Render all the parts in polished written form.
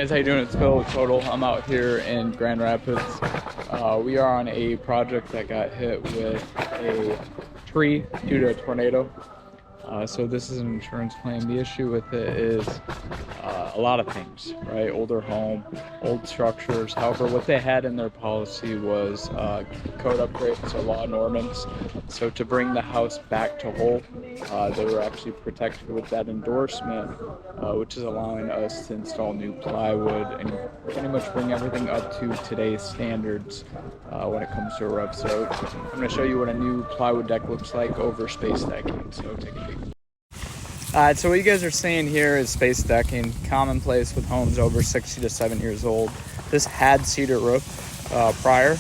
Guys, how you doing? It's Phil with Total. I'm out here in Grand Rapids. We are on a project that got hit with a tree due to a tornado. So this is an insurance claim. The issue with it is a lot of things, right? Older home, old structures. However, what they had in their policy was code upgrades, so law and ordinance. So to bring the house back to whole, they were actually protected with that endorsement, which is allowing us to install new plywood and pretty much bring everything up to today's standards when it comes to a roof. So I'm going to show you what a new plywood deck looks like over space decking. So take a peek. So what you guys are seeing here is space decking, commonplace with homes over 60 to 7 years old. This had cedar roof prior,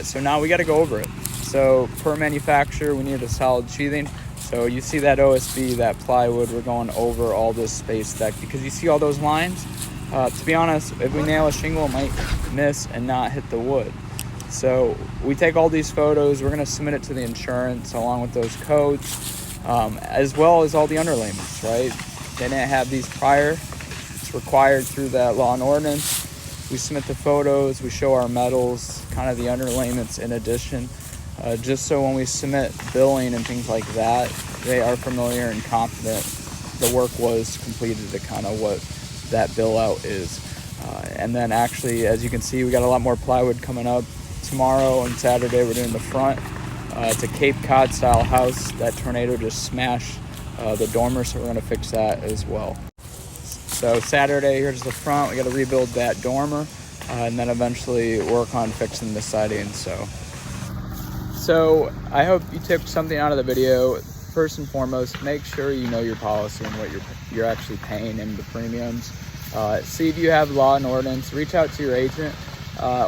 so now we got to go over it. So per manufacturer, we need a solid sheathing. So you see that OSB, that plywood, we're going over all this space deck because you see all those lines. To be honest, if we nail a shingle, it might miss and not hit the wood. So we take all these photos, we're going to submit it to the insurance along with those codes. As well as all the underlayments, right? They didn't have these prior. It's required through that law and ordinance. We submit the photos, we show our metals, kind of the underlayments in addition, just so when we submit billing and things like that, they are familiar and confident the work was completed to kind of what that bill out is. And then actually, as you can see, we got a lot more plywood coming up. Tomorrow and Saturday, we're doing the front. It's a Cape Cod style house. That tornado just smashed the dormer, so we're going to fix that as well. So Saturday, here's the front. We got to rebuild that dormer and then eventually work on fixing the siding. So I hope you took something out of the video. First and foremost, make sure you know your policy and what you're actually paying and the premiums. See if you have law and ordinance. Reach out to your agent.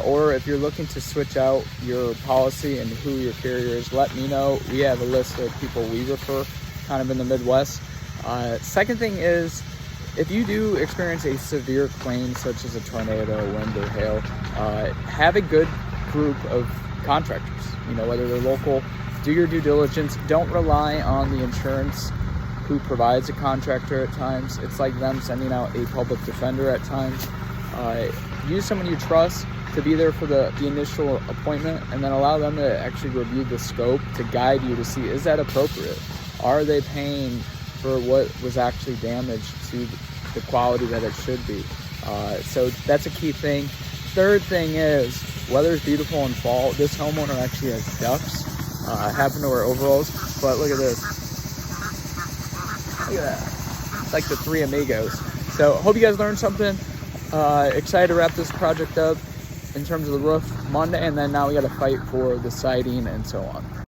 Or if you're looking to switch out your policy and who your carrier is, let me know. We have a list of people we refer kind of in the Midwest. Second thing is, if you do experience a severe claim such as a tornado, wind, or hail, have a good group of contractors, whether they're local. Do your due diligence. Don't rely on the insurance who provides a contractor at times. It's like them sending out a public defender at times. Use someone you trust to be there for the initial appointment, and then allow them to actually review the scope to guide you to see, is that appropriate? Are they paying for what was actually damaged to the quality that it should be? So that's a key thing. Third thing is, weather's beautiful in fall. This homeowner actually has ducks. I happen to wear overalls, but look at this. Look at that. It's like the Three Amigos. So hope you guys learned something. Excited to wrap this project up in terms of the roof Monday, and then now we got to fight for the siding and so on.